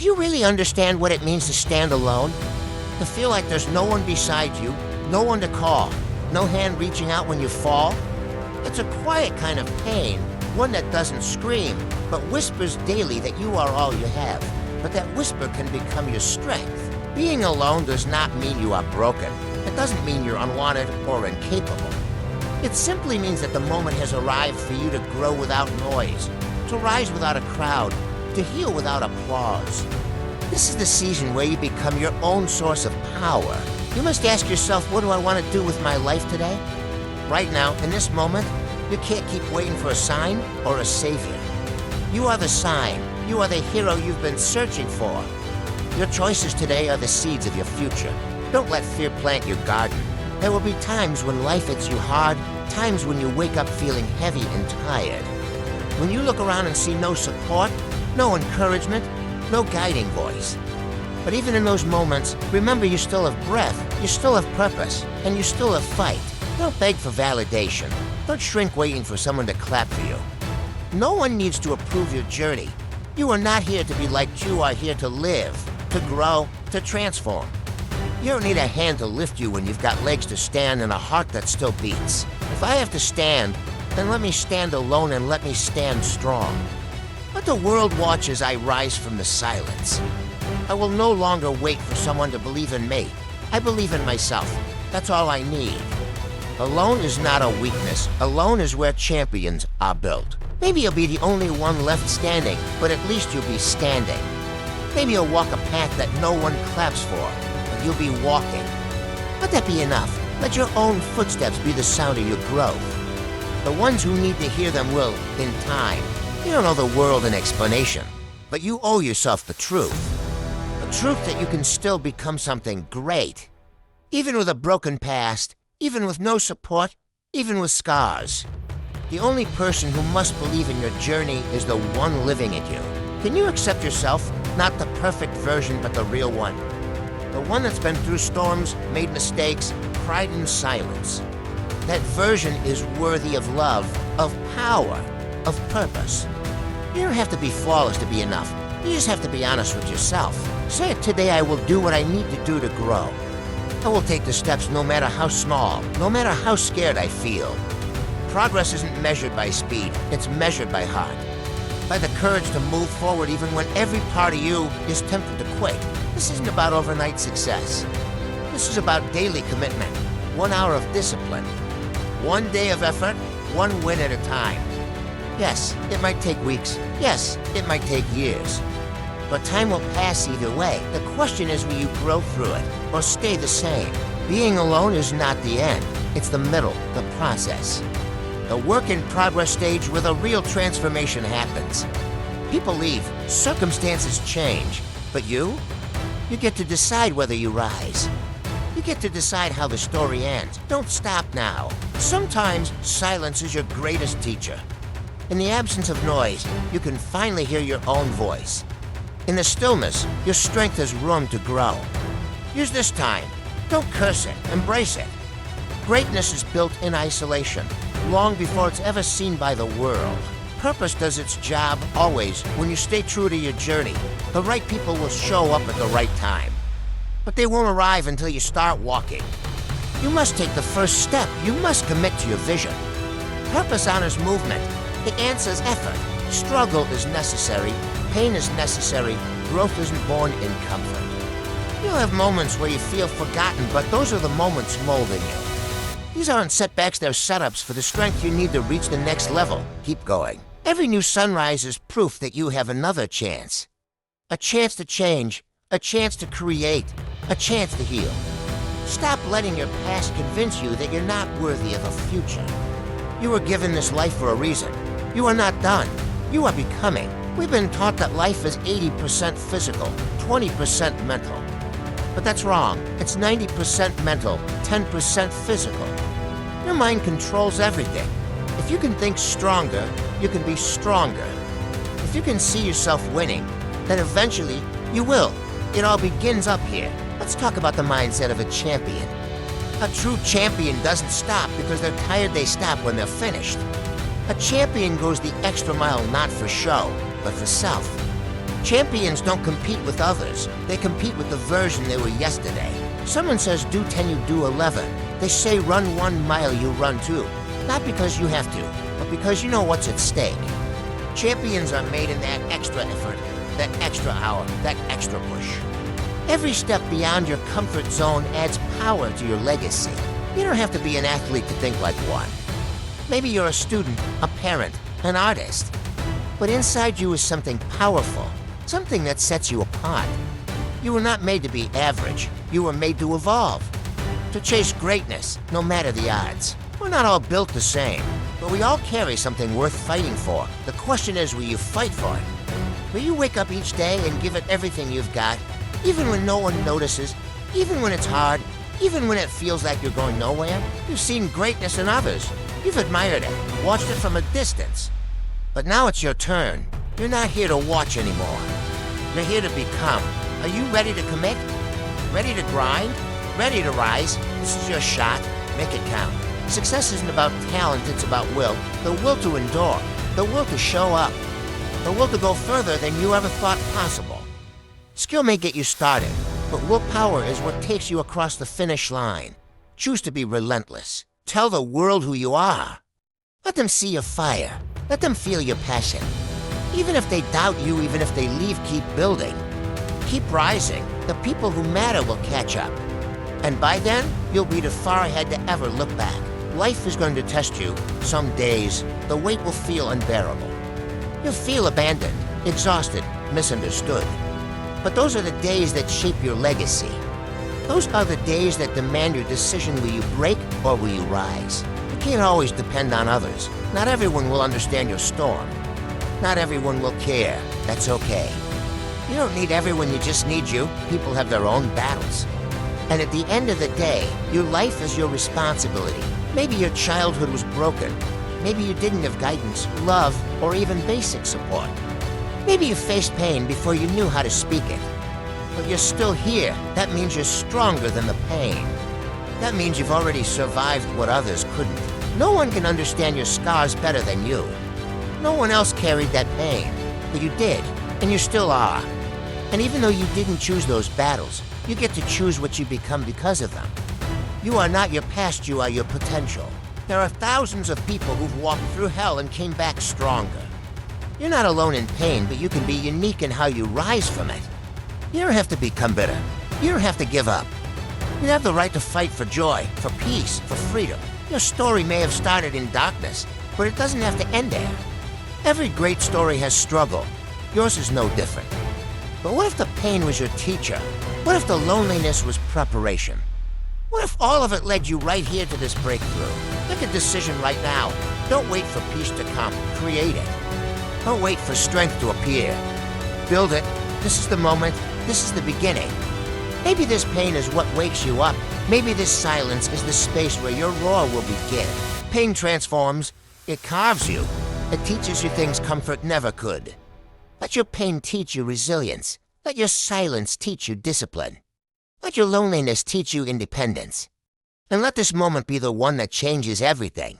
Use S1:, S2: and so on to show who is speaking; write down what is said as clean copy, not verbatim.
S1: Do you really understand what it means to stand alone? To feel like there's no one beside you, no one to call, no hand reaching out when you fall? It's a quiet kind of pain, one that doesn't scream, but whispers daily that you are all you have. But that whisper can become your strength. Being alone does not mean you are broken. It doesn't mean you're unwanted or incapable. It simply means that the moment has arrived for you to grow without noise, to rise without a crowd, to heal without applause. This is the season where you become your own source of power. You must ask yourself, what do I want to do with my life today? Right now, in this moment, you can't keep waiting for a sign or a savior. You are the sign. You are the hero you've been searching for. Your choices today are the seeds of your future. Don't let fear plant your garden. There will be times when life hits you hard, times when you wake up feeling heavy and tired. When you look around and see no support, no encouragement, no guiding voice. But even in those moments, remember you still have breath, you still have purpose, and you still have fight. Don't beg for validation. Don't shrink waiting for someone to clap for you. No one needs to approve your journey. You are not here to be liked, you are here to live, to grow, to transform. You don't need a hand to lift you when you've got legs to stand and a heart that still beats. If I have to stand, then let me stand alone and let me stand strong. Let the world watch as I rise from the silence. I will no longer wait for someone to believe in me. I believe in myself. That's all I need. Alone is not a weakness. Alone is where champions are built. Maybe you'll be the only one left standing, but at least you'll be standing. Maybe you'll walk a path that no one claps for, but you'll be walking. Let that be enough. Let your own footsteps be the sound of your growth. The ones who need to hear them will, in time. You don't owe the world an explanation, but you owe yourself the truth. The truth that you can still become something great. Even with a broken past, even with no support, even with scars. The only person who must believe in your journey is the one living in you. Can you accept yourself? Not the perfect version, but the real one. The one that's been through storms, made mistakes, cried in silence. That version is worthy of love, of power, of purpose. You don't have to be flawless to be enough. You just have to be honest with yourself. Say it today, I will do what I need to do to grow. I will take the steps no matter how small, no matter how scared I feel. Progress isn't measured by speed, it's measured by heart. By the courage to move forward even when every part of you is tempted to quit. This isn't about overnight success. This is about daily commitment. 1 hour of discipline. 1 day of effort, 1 win at a time. Yes, it might take weeks. Yes, it might take years. But time will pass either way. The question is, will you grow through it or stay the same? Being alone is not the end. It's the middle, the process. The work in progress stage where the real transformation happens. People leave, circumstances change, but you get to decide whether you rise. You get to decide how the story ends. Don't stop now. Sometimes silence is your greatest teacher. In the absence of noise, you can finally hear your own voice. In the stillness, your strength has room to grow. Use this time. Don't curse it, embrace it. Greatness is built in isolation, long before it's ever seen by the world. Purpose does its job always when you stay true to your journey. The right people will show up at the right time. But they won't arrive until you start walking. You must take the first step. You must commit to your vision. Purpose honors movement. It answers effort. Struggle is necessary. Pain is necessary. Growth isn't born in comfort. You'll have moments where you feel forgotten, but those are the moments molding you. These aren't setbacks, they're setups for the strength you need to reach the next level. Keep going. Every new sunrise is proof that you have another chance. A chance to change, a chance to create, a chance to heal. Stop letting your past convince you that you're not worthy of a future. You were given this life for a reason. You are not done. You are becoming. We've been taught that life is 80% physical, 20% mental. But that's wrong. It's 90% mental, 10% physical. Your mind controls everything. If you can think stronger, you can be stronger. If you can see yourself winning, then eventually you will. It all begins up here. Let's talk about the mindset of a champion. A true champion doesn't stop because they're tired, they stop when they're finished. A champion goes the extra mile not for show, but for self. Champions don't compete with others. They compete with the version they were yesterday. Someone says do 10, you do 11. They say run 1 mile, you run 2. Not because you have to, but because you know what's at stake. Champions are made in that extra effort, that extra hour, that extra push. Every step beyond your comfort zone adds power to your legacy. You don't have to be an athlete to think like one. Maybe you're a student, a parent, an artist. But inside you is something powerful, something that sets you apart. You were not made to be average. You were made to evolve, to chase greatness, no matter the odds. We're not all built the same, but we all carry something worth fighting for. The question is, will you fight for it? Will you wake up each day and give it everything you've got, even when no one notices, even when it's hard, even when it feels like you're going nowhere? You've seen greatness in others. You've admired it, watched it from a distance. But now it's your turn. You're not here to watch anymore. You're here to become. Are you ready to commit? Ready to grind? Ready to rise? This is your shot. Make it count. Success isn't about talent, it's about will. The will to endure. The will to show up. The will to go further than you ever thought possible. Skill may get you started, but willpower is what takes you across the finish line. Choose to be relentless. Tell the world who you are. Let them see your fire. Let them feel your passion. Even if they doubt you, even if they leave, keep building. Keep rising. The people who matter will catch up. And by then, you'll be too far ahead to ever look back. Life is going to test you. Some days, the weight will feel unbearable. You'll feel abandoned, exhausted, misunderstood. But those are the days that shape your legacy. Those are the days that demand your decision. Will you break or will you rise? You can't always depend on others. Not everyone will understand your storm. Not everyone will care. That's okay. You don't need everyone, you just need you. People have their own battles. And at the end of the day, your life is your responsibility. Maybe your childhood was broken. Maybe you didn't have guidance, love, or even basic support. Maybe you faced pain before you knew how to speak it. But you're still here. That means you're stronger than the pain. That means you've already survived what others couldn't. No one can understand your scars better than you. No one else carried that pain, but you did, and you still are. And even though you didn't choose those battles, you get to choose what you become because of them. You are not your past, you are your potential. There are thousands of people who've walked through hell and came back stronger. You're not alone in pain, but you can be unique in how you rise from it. You don't have to become bitter. You don't have to give up. You have the right to fight for joy, for peace, for freedom. Your story may have started in darkness, but it doesn't have to end there. Every great story has struggle. Yours is no different. But what if the pain was your teacher? What if the loneliness was preparation? What if all of it led you right here to this breakthrough? Make a decision right now. Don't wait for peace to come. Create it. Don't wait for strength to appear. Build it. This is the moment. This is the beginning. Maybe this pain is what wakes you up. Maybe this silence is the space where your roar will begin. Pain transforms. It carves you. It teaches you things comfort never could. Let your pain teach you resilience. Let your silence teach you discipline. Let your loneliness teach you independence. And let this moment be the one that changes everything.